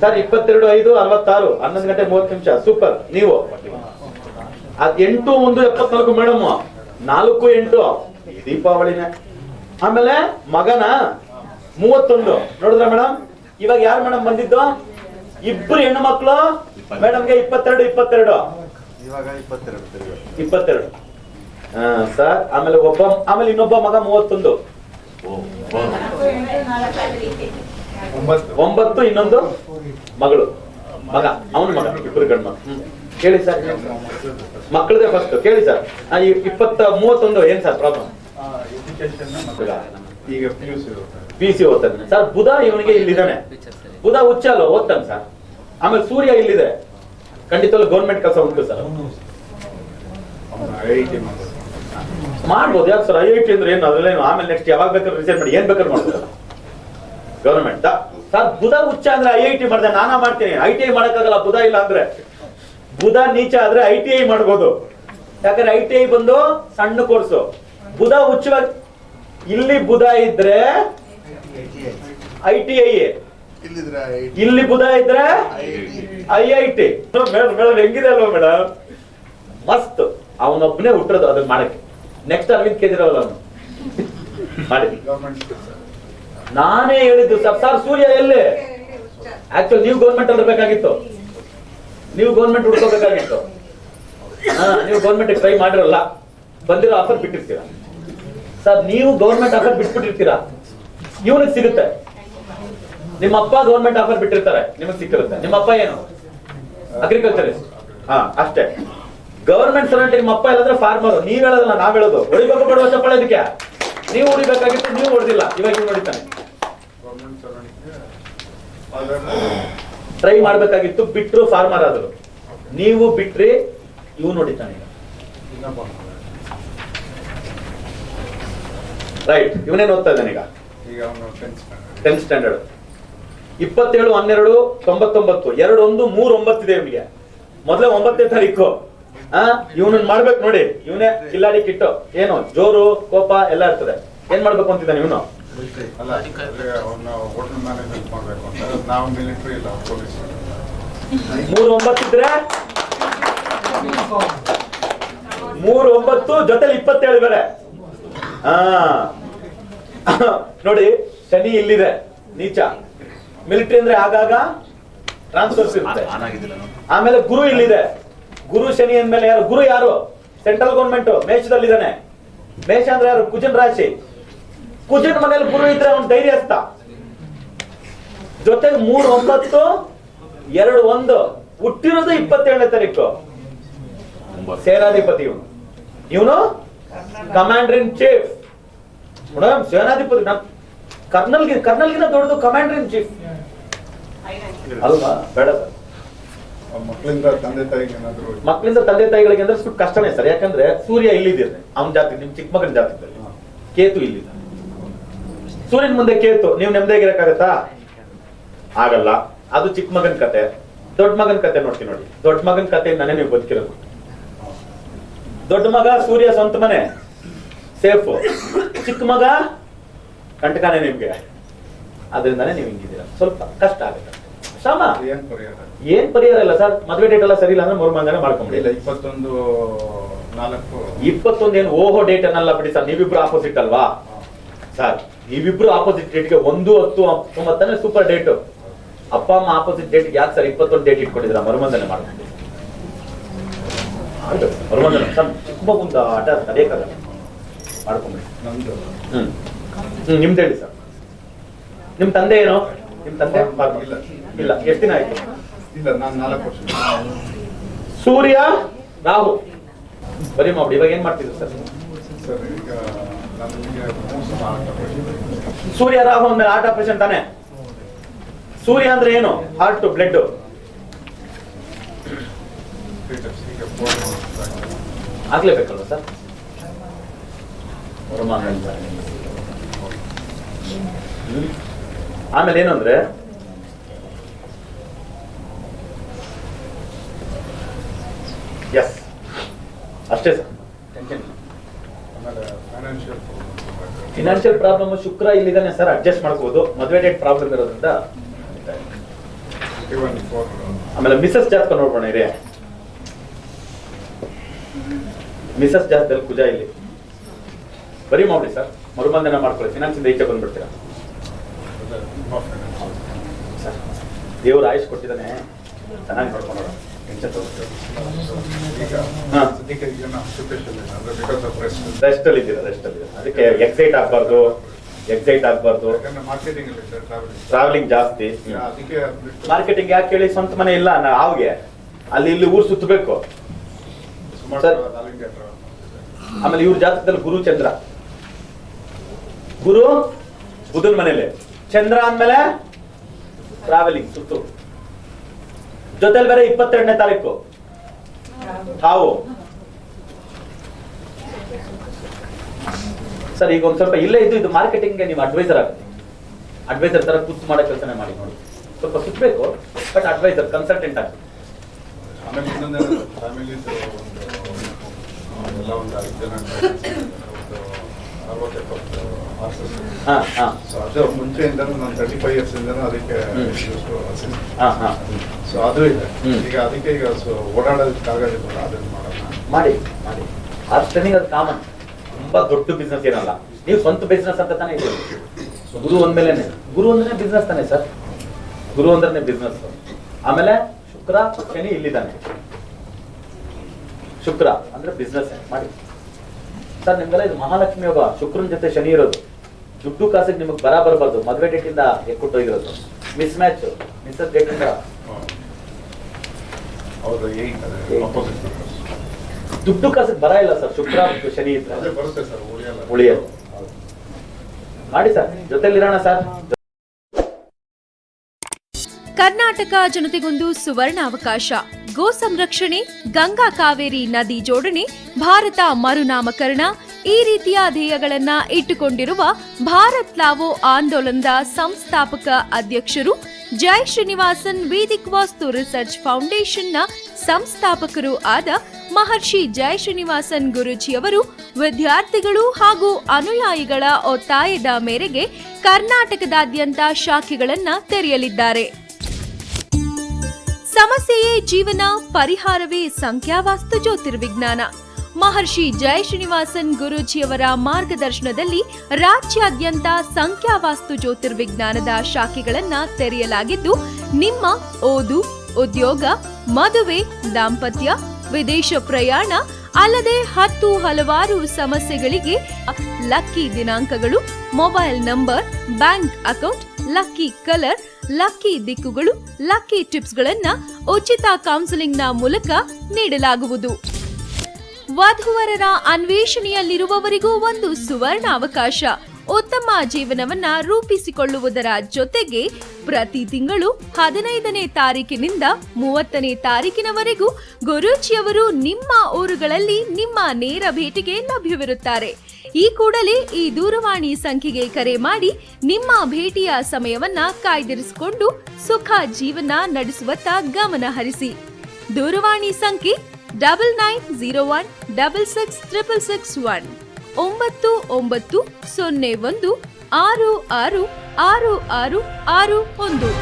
Sir 22/5/66 11:30 super. ನೀವು ಅದ್ 8/1/74 madam 4/8 ದೀಪಾವಳಿನೇ. ಆಮೇಲೆ ಮಗನ 31 ನೋಡಿದ್ರ ಮೇಡಮ್. ಇವಾಗ ಯಾರು ಮೇಡಮ್ ಬಂದಿದ್ದು? ಇಬ್ರು ಹೆಣ್ಣು ಮಕ್ಕಳು ಮೇಡಮ್ಗೆ 22 ಸರ್. ಆಮೇಲೆ ಆಮೇಲೆ ಇನ್ನೊಬ್ಬ ಮಗ 31 9 ಇನ್ನೊಂದು ಮಗಳು ಮಗ ಅವನ ಮಗ ಇಬ್ಬರು ಗಂಡು ಮಕ್ಕಳು. ಕೇಳಿ ಸರ್ ಮಕ್ಕಳದೇ ಫಸ್ಟ್ ಕೇಳಿ ಸರ್. 31 ಏನ್ ಸರ್ ಪ್ರಾಬ್ಲಮ್? ಈಗ PUC ಓದ್ತಾನೆ ಸರ್. ಬುಧ ಇವನಿಗೆ ಇಲ್ಲಿದ್ದಾನೆ, ಬುಧ ಉಚ್ಚಲ್ಲ ಓದ್ತಾನೆ ಸರ್. ಆಮೇಲೆ ಸೂರ್ಯ ಇಲ್ಲಿದೆ, ಖಂಡಿತವಾಗ್ಲೂ ಗೌರ್ಮೆಂಟ್ ಕೆಲಸ ಉಂಟು ಸರ್. ಮಾಡ್ಬೋದು. ಯಾಕೆ ಸರ್ IIT ಅಂದ್ರೆ ಏನು? ಅದ್ರಲ್ಲೇನು ಆಮೇಲೆ ನೆಕ್ಸ್ಟ್ ಯಾವಾಗ ಬೇಕಾದ್ರೂ ರಿಸೈನ್ ಮಾಡಿ ಏನ್ ಬೇಕಾದ್ರೂ ಮಾಡ್ಬೋದಲ್ಲ ಗೌರ್ಮೆಂಟ್ ಸರ್. ಬುಧ ಉಚ್ಚ ಅಂದ್ರೆ IIT ಮಾಡಿದೆ, ನಾನಾ ಮಾಡ್ತೀನಿ. ITI ಮಾಡಕ್ಕಾಗಲ್ಲ ಬುಧ ಇಲ್ಲ ಅಂದ್ರೆ. ಬುಧ ನೀಚ ಆದ್ರೆ ITI ಮಾಡ್ಬೋದು. ಯಾಕಂದ್ರೆ ITI ಬಂದು ಸಣ್ಣ ಕೋರ್ಸು. ಬುಧ ಉಚ್ಚವಾಗಿ ಇಲ್ಲಿ ಬುಧ ಇದ್ರೆ ITI, ಇಲ್ಲಿ ಬುಧ ಇದ್ರೆ IIT. ಮೇಡಮ್ ಹೆಂಗಿದೆ ಅಲ್ವಾ ಮೇಡಮ್? ಮಸ್ತ್. ಅವನೊಬ್ಬನೇ ಹುಟ್ಟಿರೋದು ಅದನ್ನ ಮಾಡಕ್ಕೆ. ನೆಕ್ಸ್ಟ್ ಅರವಿಂದ್ ಕೇಜ್ರಿವಾಲ್ ಅವನು ಮಾಡಿ. ನಾನೇ ಹೇಳಿದ್ದು ಸರ್ ಸೂರ್ಯ ಎಲ್ಲಿ? ಆಕ್ಚುಲಿ ನೀವು ಗೌರ್ಮೆಂಟ್ ಅಲ್ಲಿ ಬೇಕಾಗಿತ್ತು, ನೀವು ಗೌರ್ಮೆಂಟ್ ಹುಡ್ಕೋಬೇಕಾಗಿತ್ತು. ನೀವು ಗೌರ್ಮೆಂಟ್ ಟ್ರೈ ಮಾಡಿರಲ್ಲ, ಬಂದಿರೋ ಆಫರ್ ಬಿಟ್ಟಿರ್ತೀರಾ ಸರ್. ನೀವು ಗೌರ್ಮೆಂಟ್ ಆಫರ್ ಬಿಟ್ಬಿಟ್ಟಿರ್ತೀರಾ, ಇವನಿಗೆ ಸಿಗುತ್ತೆ. ನಿಮ್ಮ ಅಪ್ಪ ಗೌರ್ಮೆಂಟ್ ಆಫರ್ ಬಿಟ್ಟಿರ್ತಾರೆ, ನಿಮಗೆ ಸಿಕ್ಕಿರುತ್ತೆ. ನಿಮ್ಮ ಅಪ್ಪ ಏನು ಅಗ್ರಿಕಲ್ಚರಿಸ್ಟ್, ಅಷ್ಟೇ. ಗವರ್ಮೆಂಟ್ ಸರ್ವೆಂಟ್ ನಿಮ್ಮ ಅಪ್ಪ ಇಲ್ಲಂದ್ರೆ ಫಾರ್ಮರ್. ನೀವ್ ಹೇಳೋದಲ್ಲ, ನಾವ್ ಹೇಳೋದು. ಹೊಡಿಬೇಕು ಬಿಡುವ ಚಪ್ಪಳ ಇದಕ್ಕೆ. ನೀವು ಹೊಡಿಬೇಕಾಗಿತ್ತು, ನೀವು ಹೊಡೆದಿಲ್ಲ. ಇವಾಗ ಇವ್ ಹೊಡಿತಾನೆ. ಟ್ರೈ ಮಾಡ್ಬೇಕಾಗಿತ್ತು, ಬಿಟ್ರು ಫಾರ್ಮರ್ ಆದ್ರು. ನೀವು ಬಿಟ್ರಿ, ಇವ್ ನೋಡಿತಾನೆ. ರೈಟ್. ಇವನೇನ್ ಓದ್ತಾ ಇದ್ದಾನೆ ಈಗ? 10th standard. 27/12/99 2/1/3/9 ಇದೆ ಇವನಿಗೆ. ಮೊದಲೇ 9ನೇ ತಾರೀಕು. ಇವನನ್ನ ಮಾಡ್ಬೇಕು ನೋಡಿ. ಇವನೇ ಕಿಲ್ಲಾಡಿ ಕಿಟ್ಟು. ಏನು ಜೋರು ಕೋಪ ಎಲ್ಲ ಇರ್ತದೆ. ಏನ್ ಮಾಡ್ಬೇಕು ಅಂತಿದ್ದಾನೆ ಇವನು? 3/9 ಇದ್ರೆ 3/9 ಜೊತೆಲಿ 27 ಬೇರೆ. ನೋಡಿ, ಶನಿ ಇಲ್ಲಿದೆ ನೀಚ. ಮಿಲಿಟರಿ ಅಂದ್ರೆ ಆಗಾಗ ಟ್ರಾನ್ಸ್ಫರ್ಸ್ ಇರುತ್ತೆ. ಆಮೇಲೆ ಗುರು ಇಲ್ಲಿದೆ. ಗುರು ಶನಿ ಅಂದ್ಮೇಲೆ ಯಾರು? ಗುರು ಯಾರು? ಸೆಂಟ್ರಲ್ ಗೌರ್ಮೆಂಟ್ ಮೇಷದಲ್ಲಿದ್ದಾನೆ. ಮೇಷ ಅಂದ್ರೆ ಯಾರು? ಕುಜನ್ ರಾಶಿ. ಕುಜನ್ ಮನೇಲಿ ಗುರು ಇದ್ರೆ ಅವನು ಧೈರ್ಯಸ್ಥ. ಜೊತೆಗೆ 3/9/2/1 ಹುಟ್ಟಿರೋದು 27ನೇ ತಾರೀಕು. ಸೇನಾಧಿಪತಿ ಇವನು. ಇವನು ಕಮಾಂಡರ್ ಇನ್ ಚೀಫ್. ಮೇಡಮ್ ಸೇನಾಧಿಪತಿ ಕರ್ನಲ್ಗಿನ ದೊಡ್ಡದು ಕಮಾಂಡರ್ ಇನ್ ಚೀಫ್ ಅಲ್ವಾ? ಬೇಡ ಸರ್. ಮಕ್ಕಳಿಂದ ತಂದೆ ತಾಯಿಗಳಿಗೆ ಅಂದ್ರೆ ಸ್ವಲ್ಪ ಕಷ್ಟನೇ ಸರ್. ಯಾಕಂದ್ರೆ ಸೂರ್ಯ ಇಲ್ಲಿದೆ ಅವನ ಜಾತಿ, ನಿಮ್ ಚಿಕ್ಕ ಮಗನ ಜಾತಿದಲ್ಲಿ. ಕೇತು ಇಲ್ಲಿದೆ. ಸೂರ್ಯನ ಮುಂದೆ ಕೇತು, ನೀವು ನೆಮ್ಮದಿಯಾಗಿರಕ್ಕಾಗತ್ತಾ? ಆಗಲ್ಲ. ಅದು ಚಿಕ್ಕ ಮಗನ ಕತೆ. ದೊಡ್ಡ ಮಗನ ಕತೆ ನೋಡ್ತೀನಿ ನೋಡಿ. ದೊಡ್ಡ ಮಗನ ಕಥೆಯಿಂದಾನೇ ನೀವು ಬದುಕಿರೋದು. ದೊಡ್ಡ ಮಗ ಸೂರ್ಯ ಸ್ವಂತ ಮನೆ ಸೇಫ್, ಚಿಕ್ಕ ಮಗ ಕಂಟಕನೇ ನಿಮ್ಗೆ. ಅದರಿಂದಾನೇ ನೀವು ಹಿಂಗಿದ್ದೀರ. ಸ್ವಲ್ಪ ಕಷ್ಟ ಆಗುತ್ತೆ. ಶ್ರಮ ಏನ್ ಪರಿಹಾರ ಇಲ್ಲ ಸರ್. ಮದುವೆ ಡೇಟ್ ಎಲ್ಲ ಸರಿ ಇಲ್ಲ ಅಂದ್ರೆ 3 ಮಂದಿನ ಮಾಡ್ಕೊಂಡ್ಬಿಡಿ. 21 ಏನು ಓಹೋ ಡೇಟ್ ಅನ್ನಲ್ಲ ಬಿಡಿ ಸರ್. ನೀವಿಬ್ರು ಆಪೋಸಿಟ್ ಅಲ್ವಾ ಸರ್? ನೀವಿಬ್ರು ಆಪೋಸಿಟ್ ಡೇಟ್ಗೆ 1/10/19 ಸೂಪರ್ ಡೇಟ್. ಅಪ್ಪ ಅಮ್ಮ ಆಪೋಸಿಟ್ ಡೇಟ್ ಯಾಕೆ ಸರ್ 21 ಡೇಟ್ ಇಟ್ಕೊಂಡಿದ್ರ? ಮರುಮಂದನೆ ಮಾಡ್ಕೊಂಡು ಮರುಮಂದನೆ ತುಂಬಾ ಮುಂದೆ ಆಟ ತಡೆಯಕ್ಕಾಗಲ್ಲ, ಮಾಡ್ಕೊಂಡ್ಬಿಡಿ. ನಿಮ್ದು ಹೇಳಿ ಸರ್. ನಿಮ್ ತಂದೆ ಏನು? ನಿಮ್ ತಂದೆ ಇಲ್ಲ. ಎಷ್ಟು ದಿನ ಆಯ್ತು? ಇಲ್ಲ, ನಾನು 4 ವರ್ಷ. ಸೂರ್ಯ ರಾಹು ಬರೀ ಮಾಡಿ. ಇವಾಗ ಏನ್ ಮಾಡ್ತಿದ್ರು ಸರ್? ಸೂರ್ಯ ರಾಹು ಅಂದ್ಮೇಲೆ ಹಾರ್ಟ್ ಆಪರೇಷನ್ ತಾನೆ. ಸೂರ್ಯ ಅಂದ್ರೆ ಏನು? Heart blood. ಆಗ್ಲೇಬೇಕಲ್ವ ಸರ್? ಆಮೇಲೆ ಏನು ಅಂದ್ರೆ ಎಸ್ ಅಷ್ಟೇ ಸರ್. ಫಿನಾನ್ಷಿಯಲ್ ಪ್ರಾಬ್ಲಮ್ ಶುಕ್ರ ಇಲ್ಲಿದ್ದಾನೆ ಸರ್, ಅಡ್ಜಸ್ಟ್ ಮಾಡ್ಕೋಬಹುದು. ಮದುವೆ ಡೇಟ್ ಪ್ರಾಬ್ಲಮ್ ಇರೋದ್ರಿಂದ Even for ಆಮೇಲೆ ಮಿಸಸ್ ಜಾತಕ ನೋಡ್ಬೋಣ ಇರೇ. ಮಿಸಸ್ ಜಾತಕದಲ್ಲಿ ಕುಜ ಇಲ್ಲಿ ಬರೀ ಮಾಡಿ ಸರ್, ಮರುಮಂದನ ಮಾಡ್ಕೊಳ್ಳಿ, ಫಿನಾನ್ಸ್ ಇಂದ ಈಚೆ ಬಂದ್ಬಿಡ್ತೀರಾ ಸರ್. ದೇವ್ರ ಆಯುಷ್ ಕೊಟ್ಟಿದ್ದಾನೆ, ಚೆನ್ನಾಗಿ ನೋಡ್ಕೊಂಡೋಣ, ಟೆನ್ಷನ್ ತಗೋತೀವಿ. ರೆಸ್ಟ್ ಅಲ್ಲಿ ಇದ್ದೀರಾ, ಅದಕ್ಕೆ ಎಕ್ಸೈಟ್ ಆಗ್ಬಾರ್ದು. ಟ್ರಾವೆಲಿಂಗ್ ಜಾಸ್ತಿ. ಮಾರ್ಕೆಟಿಂಗ್ ಯಾಕೆ ಹೇಳಿ, ಸ್ವಂತ ಮನೆ ಇಲ್ಲ ಅವ್ಗೆ, ಅಲ್ಲಿ ಇಲ್ಲಿ ಊರು ಸುತ್ತಬೇಕು. ಆಮೇಲೆ ಇವ್ರ ಜಾತಕದಲ್ಲಿ ಗುರು ಚಂದ್ರ, ಗುರು ಬುಧನ್ ಮನೇಲಿ, ಚಂದ್ರ ಅಂದ್ಮೇಲೆ ಟ್ರಾವೆಲಿಂಗ್ ಸುತ್ತು. ಜೊತೆಲಿ ಬೇರೆ 22ನೇ ತಾರೀಕು ಹಾವು. ಸರ್ ಈಗ ಒಂದ್ ಸ್ವಲ್ಪ ಇಲ್ಲೇ ಇದು ಮಾರ್ಕೆಟಿಂಗ್ ನೀವು ಅಡ್ವೈಸರ್ ಆಗುತ್ತೆ. ಅಡ್ವೈಸರ್ ತರ ಕೂತು ಮಾಡೋ ಕೆಲಸನೇ ಮಾಡಿ ನೋಡಿ, ಸ್ವಲ್ಪ ಸುತ್ತಬೇಕು, ಬಟ್ ಅಡ್ವೈಸರ್ ಕನ್ಸಲ್ಟೆಂಟ್ ಆಗುತ್ತೆ. ಆಮೇಲೆ ಇನ್ನೊಂದೇನು ಫ್ಯಾಮಿಲಿ ಎಲ್ಲ ಒಂದು 5 ಜನ 60-70 ಸೊ ಅದು ಮುಂಚೆಯಿಂದ ನಾನು 35 years ಇಂದ ಅದಕ್ಕೆ ಸೊ ಅದು ಇದೆ. ಈಗ ಅದಕ್ಕೆ ಈಗ ಓಡಾಡೋದಕ್ಕಾಗೋದಿಲ್ಲ, ಅದನ್ನು ಮಾಡಿ ಅಷ್ಟೇ. ಅದು ಕಾಮನ್, ತುಂಬಾ ದೊಡ್ಡ ಬಿಸ್ನೆಸ್ ಏನಲ್ಲ. ನೀವು ಸ್ವಂತ ಬಿಸ್ನೆಸ್ ಅಂತ ತಾನೇ ಇದೆ. ಗುರು ಅಂದ್ಮೇಲೆ ಗುರು ಅಂದ್ರೆ ಬಿಸ್ನೆಸ್ ತಾನೆ ಸರ್, ಗುರು ಅಂದ್ರೆ ಬಿಸ್ನೆಸ್. ಆಮೇಲೆ ಶುಕ್ರ ಶನಿ ಇಲ್ಲಿದ್ದಾನೆ, ಶುಕ್ರ ಅಂದ್ರೆ ಬಿಸ್ನೆಸ್ ಮಾಡಿ ಸರ್. ನಿಮ್ಗೆಲ್ಲ ಇದು ಮಹಾಲಕ್ಷ್ಮಿ ಯೋಗ, ಶುಕ್ರನ ಜೊತೆ ಶನಿ ಇರೋದು. ದುಡ್ಡು ಕಾಸಿಗೆ ನಿಮಗೆ ಬರಬಾರ್ದು. ಮದುವೆ ಡೇಟ್ ಇಂದ ಎಕ್ಕುಟ್ಟೋಗಿರೋದು, ಮಿಸ್ ಮ್ಯಾಚ್, ಮಿಸ್ಸಸ್ ಡೇಟ್ ಇಂದ ದುಡ್ಡು ಕಾಸಿಗೆ ಬರ ಇಲ್ಲ ಸರ್. ಶುಕ್ರ ಮತ್ತು ಶನಿ ಇದ್ರೆ ಬರುತ್ತೆ ಸರ್, ಉಳಿಯೋದು. ಮಾಡಿ ಸರ್, ಜೊತೆಲಿರೋಣ ಸರ್. ಕರ್ನಾಟಕ ಜನತೆಗೊಂದು ಸುವರ್ಣ ಅವಕಾಶ. ಗೋ ಸಂರಕ್ಷಣೆ, ಗಂಗಾ ಕಾವೇರಿ ನದಿ ಜೋಡಣೆ, ಭಾರತ ಮರುನಾಮಕರಣ ಈ ರೀತಿಯ ಧ್ಯೇಯಗಳನ್ನ ಇಟ್ಟುಕೊಂಡಿರುವ ಭಾರತ್ ಲಾವೋ ಆಂದೋಲನದ ಸಂಸ್ಥಾಪಕ ಅಧ್ಯಕ್ಷರು, ಜೈ ಶ್ರೀನಿವಾಸನ್ ವೇದಿಕ್ ವಾಸ್ತು ರಿಸರ್ಚ್ ಫೌಂಡೇಶನ್ನ ಸಂಸ್ಥಾಪಕರು ಆದ ಮಹರ್ಷಿ ಜೈ ಶ್ರೀನಿವಾಸನ್ ಗುರೂಜಿಯವರು ವಿದ್ಯಾರ್ಥಿಗಳು ಹಾಗೂ ಅನುಯಾಯಿಗಳ ಒತ್ತಾಯದ ಮೇರೆಗೆ ಕರ್ನಾಟಕದಾದ್ಯಂತ ಶಾಖೆಗಳನ್ನ ತೆರೆಯಲಿದ್ದಾರೆ. ಸಮಸ್ಯೆಯೇ ಜೀವನ, ಪರಿಹಾರವೇ ಸಂಖ್ಯಾವಾಸ್ತು ಜ್ಯೋತಿರ್ವಿಜ್ಞಾನ. ಮಹರ್ಷಿ ಜೈ ಶ್ರೀನಿವಾಸನ್ ಗುರೂಜಿಯವರ ಮಾರ್ಗದರ್ಶನದಲ್ಲಿ ರಾಜ್ಯಾದ್ಯಂತ ಸಂಖ್ಯಾವಾಸ್ತು ಜ್ಯೋತಿರ್ವಿಜ್ಞಾನದ ಶಾಖೆಗಳನ್ನ ತೆರೆಯಲಾಗಿದ್ದು, ನಿಮ್ಮ ಓದು, ಉದ್ಯೋಗ, ಮದುವೆ, ದಾಂಪತ್ಯ, ವಿದೇಶ ಪ್ರಯಾಣ ಅಲ್ಲದೆ 10 ಹಲವಾರು ಸಮಸ್ಯೆಗಳಿಗೆ ಲಕ್ಕಿ ದಿನಾಂಕಗಳು, mobile number, bank account, lucky colour, lucky ದಿಕ್ಕುಗಳು, ಲಕ್ಕಿ ಟಿಪ್ಸ್ಗಳನ್ನ ಉಚಿತ ಕೌನ್ಸಿಲಿಂಗ್ನ ಮೂಲಕ ನೀಡಲಾಗುವುದು. ವಧುವರರ ಅನ್ವೇಷಣೆಯಲ್ಲಿರುವವರಿಗೂ ಒಂದು ಸುವರ್ಣ ಅವಕಾಶ. ಉತ್ತಮ ಜೀವನವನ್ನ ರೂಪಿಸಿಕೊಳ್ಳುವುದರ ಜೊತೆಗೆ ಪ್ರತಿ ತಿಂಗಳು 15ನೇ ತಾರೀಕಿನಿಂದ 30ನೇ ತಾರೀಕಿನವರೆಗೂ ಗುರೂಜಿಯವರು ನಿಮ್ಮ ಊರುಗಳಲ್ಲಿ ನಿಮ್ಮ ನೇರ ಭೇಟಿಗೆ ಲಭ್ಯವಿರುತ್ತಾರೆ. ಈ ಕೂಡಲೇ ಈ ದೂರವಾಣಿ ಸಂಖ್ಯೆಗೆ ಕರೆ ಮಾಡಿ ನಿಮ್ಮ ಭೇಟಿಯ ಸಮಯವನ್ನ ಕಾಯ್ದಿರಿಸಿಕೊಂಡು ಸುಖ ಜೀವನ ನಡೆಸುವತ್ತ ಗಮನ ಹರಿಸಿ. ದೂರವಾಣಿ ಸಂಖ್ಯೆ 9901666661 9901666661.